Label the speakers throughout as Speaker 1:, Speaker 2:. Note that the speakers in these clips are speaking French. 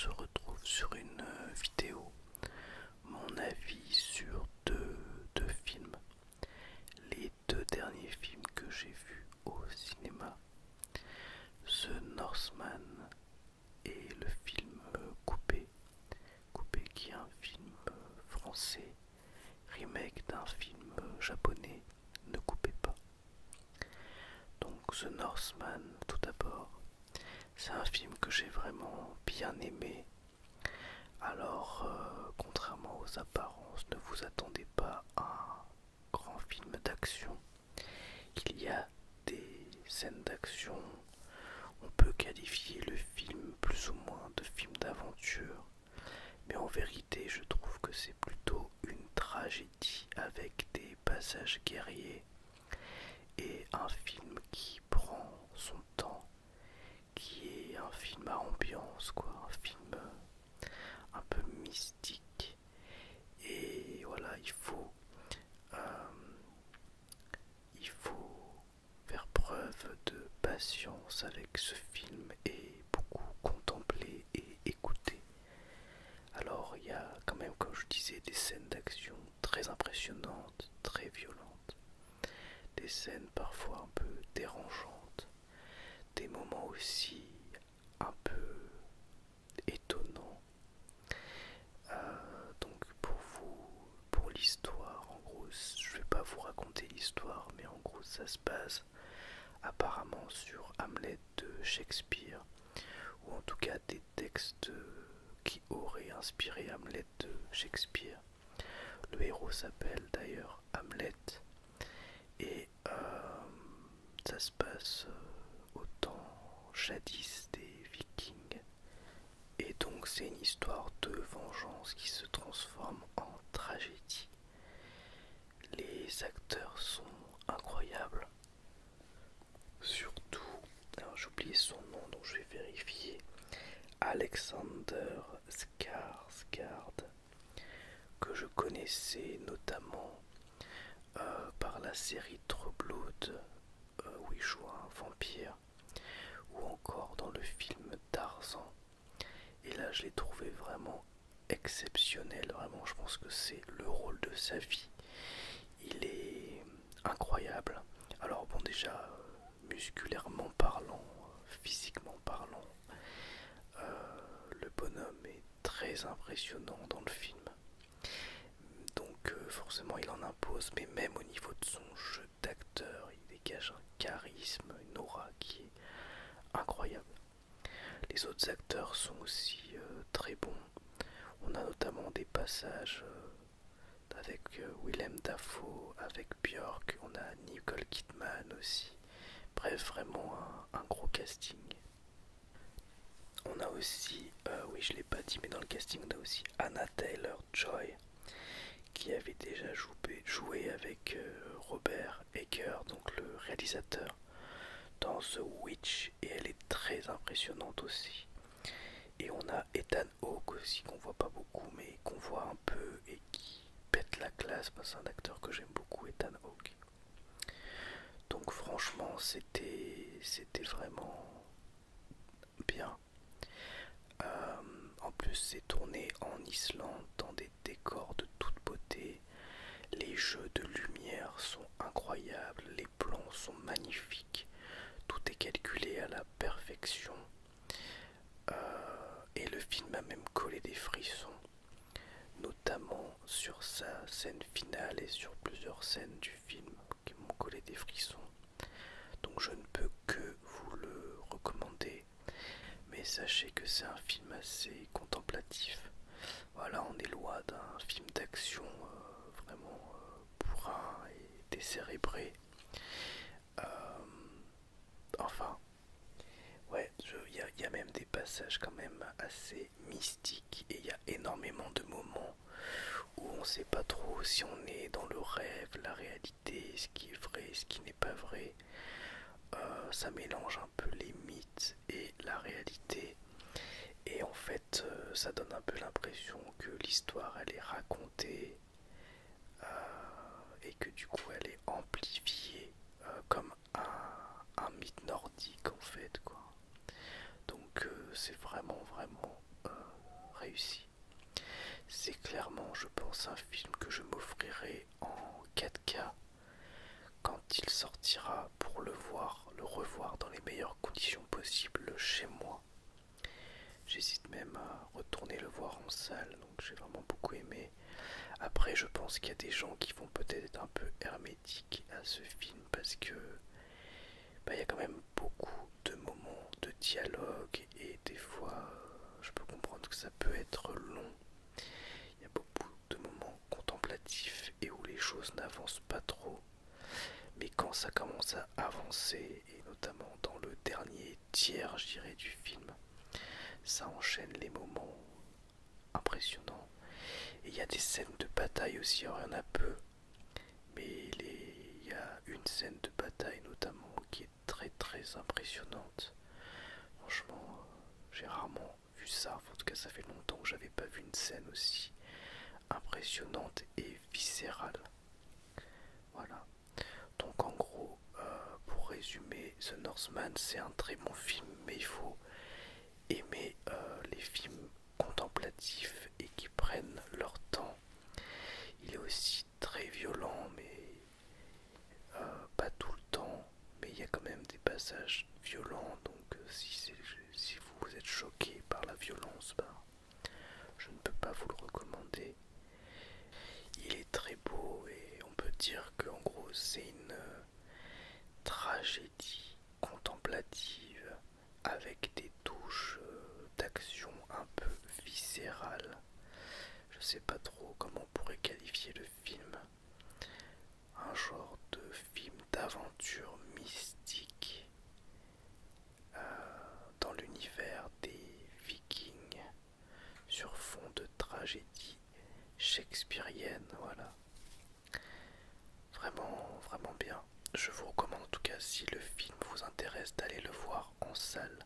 Speaker 1: se retrouve sur une vidéo, mon avis sur deux films, les deux derniers films que j'ai vus au cinéma, The Northman et le film Coupé, Coupé qui est un film français, remake d'un film japonais, Ne coupez pas. Donc The Northman tout d'abord, c'est un film que j'ai vraiment bien aimé. Alors, contrairement aux apparences, ne vous attendez pas à un grand film d'action. Il y a des scènes d'action. On peut qualifier le film plus ou moins de film d'aventure. Mais en vérité, je trouve que c'est plutôt une tragédie avec des passages guerriers et un film qui prend son temps, qui est un film à ambiance, quoi, un film un peu mystique. Et voilà, euh, il faut faire preuve de patience avec ce film et beaucoup contempler et écouter. Alors il y a quand même, comme je disais, des scènes d'action très impressionnantes, très violentes, des scènes parfois un peu dérangeantes, des moments aussi un peu étonnants. Donc pour l'histoire, en gros, je vais pas vous raconter l'histoire, mais en gros ça se base apparemment sur Hamlet de Shakespeare, ou en tout cas des textes qui auraient inspiré Hamlet de Shakespeare. Le héros s'appelle d'ailleurs Hamlet, et ça se passe au temps jadis des Vikings. Et donc c'est une histoire de vengeance qui se transforme en tragédie. Les acteurs sont incroyables. Surtout, alors j'ai oublié son nom donc je vais vérifier. Alexander Skarsgård, que je connaissais notamment par la série True Blood, où il joue un vampire, ou encore dans le film Tarzan. Et là, je l'ai trouvé vraiment exceptionnel. Vraiment, je pense que c'est le rôle de sa vie. Il est incroyable. Alors bon, déjà, musculairement parlant, physiquement parlant, le bonhomme est très impressionnant dans le film. Donc forcément, il en impose, mais même au niveau de son jeu d'acteur, il dégage un charisme, une aura qui est incroyable. Les autres acteurs sont aussi très bons. On a notamment des passages avec Willem Dafoe, avec Björk, on a Nicole Kidman aussi. Bref, vraiment un gros casting. On a aussi, oui je l'ai pas dit, mais dans le casting on a aussi Anna Taylor-Joy, qui avait déjà joué avec Robert Eggers, donc le réalisateur, dans The Witch, et elle est très impressionnante aussi. Et on a Ethan Hawke aussi, qu'on voit pas beaucoup, mais qu'on voit un peu et qui pète la classe. C'est un acteur que j'aime beaucoup, Ethan Hawke. Donc franchement, c'était vraiment bien. En plus, c'est tourné en Islande dans des décors de toute beauté. Les jeux de lumière sont incroyables, les plans sont magnifiques. Tout est calculé à la perfection. Et le film a même collé des frissons, notamment sur sa scène finale et sur plusieurs scènes du film qui m'ont collé des frissons. Donc je ne peux que vous le recommander, mais sachez que c'est un film assez contemplatif. Voilà, on est loin d'un film d'action vraiment bourrin et décérébré. Euh, enfin, ouais, il y a même des passages quand même assez mystiques, et il y a énormément de moments où on sait pas trop si on est dans le rêve, la réalité, ce qui est vrai, ce qui n'est pas vrai. Ça mélange un peu les mythes et la réalité, et en fait ça donne un peu l'impression que l'histoire elle est racontée et que du coup elle est amplifiée comme un mythe nordique en fait quoi. Donc c'est vraiment réussi. C'est clairement, je pense, un film que je m'offrirai en 4K quand il sortira pour le voir, le revoir dans les meilleures conditions possibles chez moi. J'hésite même à retourner le voir en salle, donc j'ai vraiment beaucoup aimé. Après, je pense qu'il y a des gens qui vont peut-être être un peu hermétiques à ce film parce que il y a quand même beaucoup de moments de dialogue et des fois, je peux comprendre que ça peut être long. Il y a beaucoup de moments contemplatifs et où les choses n'avancent pas trop. Mais quand ça commence à avancer, et notamment dans le dernier tiers, je dirais, du film, ça enchaîne les moments impressionnants. Et il y a des scènes de bataille aussi, alors il y en a peu, mais il y a une scène de bataille notamment qui est très très impressionnante. Franchement, j'ai rarement vu ça, en tout cas ça fait longtemps que j'avais pas vu une scène aussi impressionnante et viscérale. Voilà. Donc en gros, pour résumer, The Northman c'est un très bon film, mais il faut aimer les films contemplatifs et qui prennent leur temps. Il est aussi très violent, mais pas tout le temps, mais il y a quand même des passages violents, donc si vous êtes choqué par la violence, je ne peux pas vous le recommander. Il est très beau et on peut dire qu'en gros c'est une tragédie contemplative avec des touches d'action un peu viscérales. Je sais pas trop comment on pourrait qualifier le film. Un genre de film d'aventure mystique dans l'univers des Vikings sur fond de tragédie shakespearienne, voilà. Vraiment, vraiment bien. Je vous recommande en tout cas, si le film vous intéresse, d'aller le voir en salle.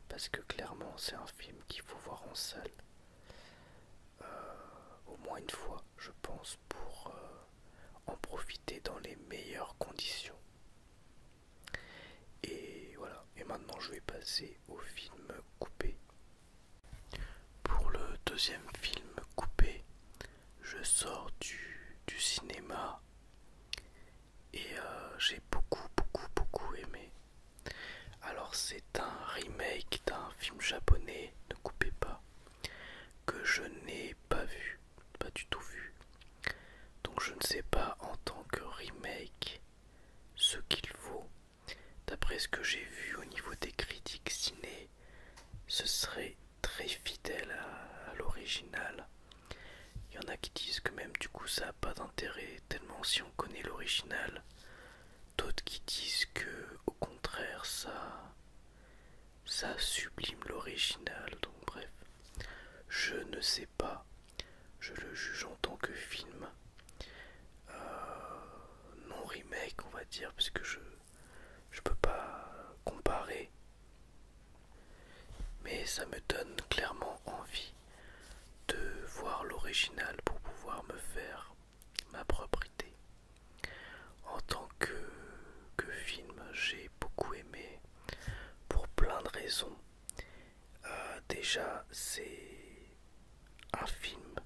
Speaker 1: Parce que clairement, c'est un film qu'il faut voir en salle. Au moins une fois, je pense, pour en profiter dans les meilleures conditions. Et voilà, et maintenant je vais passer au film coupé. Pour le deuxième film coupé, je sors du cinéma et j'ai beaucoup aimé. Alors c'est un remake d'un film japonais, ne coupez pas, que je n'ai pas vu, pas du tout vu. Donc je ne sais pas en tant que remake ce qu'il vaut. D'après ce que j'ai vu au niveau des critiques ciné, ce serait très fidèle à l'original. Il y en a qui disent que même du coup ça n'a pas d'intérêt tellement si on connaît l'original. D'autres qui disent que au contraire ça sublime l'original. Donc bref, je ne sais pas. Je le juge en tant que film non remake, on va dire, parce que je peux pas comparer. Mais ça me donne clairement envie de voir l'original pour pouvoir me faire ma propre idée. En tant que film, j'ai beaucoup aimé pour plein de raisons. Déjà, c'est un film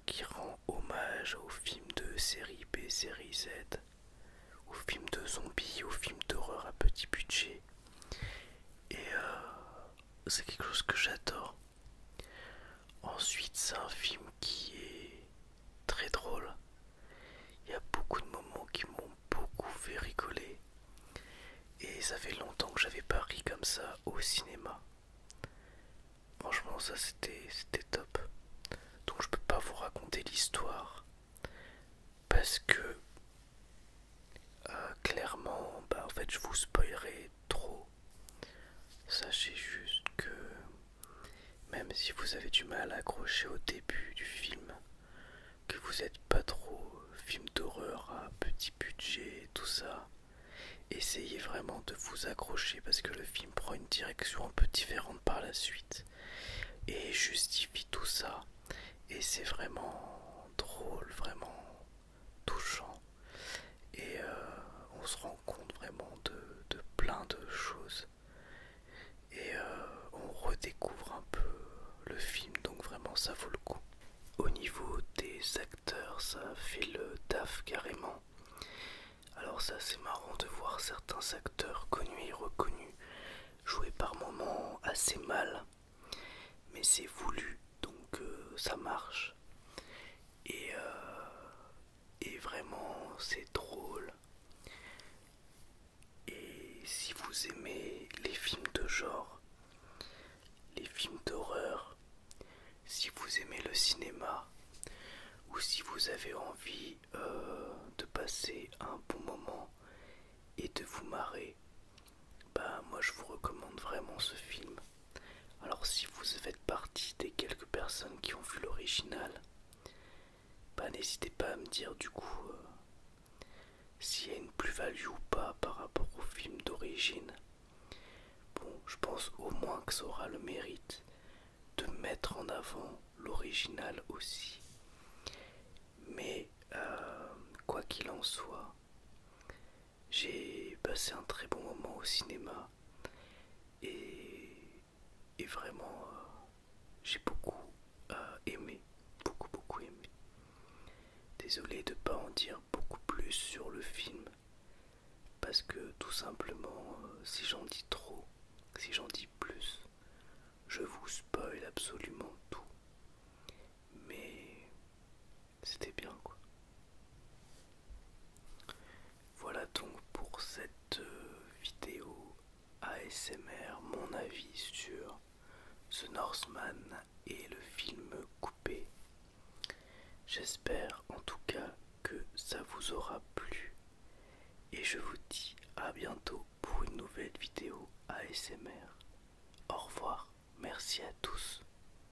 Speaker 1: qui rend hommage aux films de série B, série Z, aux films de zombies, aux films d'horreur à petit budget. Et c'est quelque chose que j'adore. Ensuite, c'est un film qui est très drôle. Il y a beaucoup de moments qui m'ont beaucoup fait rigoler. Et ça fait longtemps que j'avais pas ri comme ça au cinéma. Franchement, ça c'était top. Donc je peux pas vous raconter l'histoire. Parce que clairement, en fait je vous spoilerai trop. Sachez juste que même si vous avez du mal à accrocher au début du film, que vous n'êtes pas trop film d'horreur à petit budget et tout ça, essayez vraiment de vous accrocher parce que le film prend une direction un peu différente par la suite et justifie tout ça. Et c'est vraiment drôle, vraiment touchant. Et on se rend compte vraiment de plein de choses. Et on redécouvre un peu vraiment ça vaut le coup. Au niveau des acteurs, ça fait le taf carrément. Alors ça c'est marrant de voir certains acteurs connus et reconnus jouer par moments assez mal, mais c'est voulu, donc ça marche. Et, vraiment c'est drôle. Et si vous aimez les films de genre, les films d'horreur, si vous aimez le cinéma, ou si vous avez envie de passer un bon moment et de vous marrer, bah moi je vous recommande vraiment ce film. Alors si vous faites partie des quelques personnes qui ont vu l'original, bah n'hésitez pas à me dire du coup s'il y a une plus-value ou pas par rapport au film d'origine. Bon, je pense au moins que ça aura le mérite de mettre en avant l'original aussi. Mais quoi qu'il en soit, j'ai passé un très bon moment au cinéma et, vraiment j'ai beaucoup aimé, beaucoup aimé. Désolé de ne pas en dire beaucoup plus sur le film parce que tout simplement si j'en dis trop, si j'en dis plus, je vous spoil absolument tout. Mais c'était bien quoi. Voilà donc pour cette vidéo ASMR, mon avis sur The Northman et le film Coupé. J'espère en tout cas que ça vous aura plu et je vous dis à bientôt pour une nouvelle vidéo ASMR. Au revoir, merci à tous.